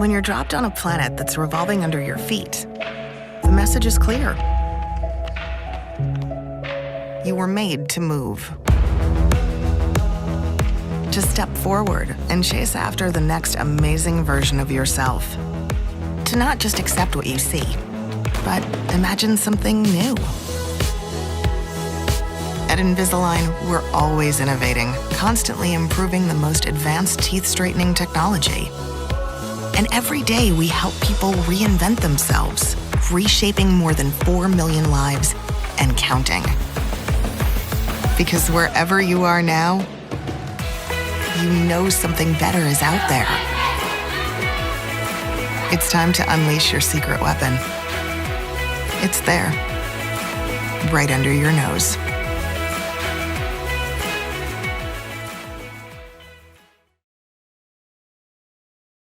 When you're dropped on a planet that's revolving under your feet, the message is clear. You were made to move. To step forward and chase after the next amazing version of yourself. To not just accept what you see, but imagine something new. At Invisalign, we're always innovating, constantly improving the most advanced teeth straightening technology. And every day we help people reinvent themselves, reshaping more than 4 million lives and counting. Because wherever you are now, you know something better is out there. It's time to unleash your secret weapon. It's there, right under your nose.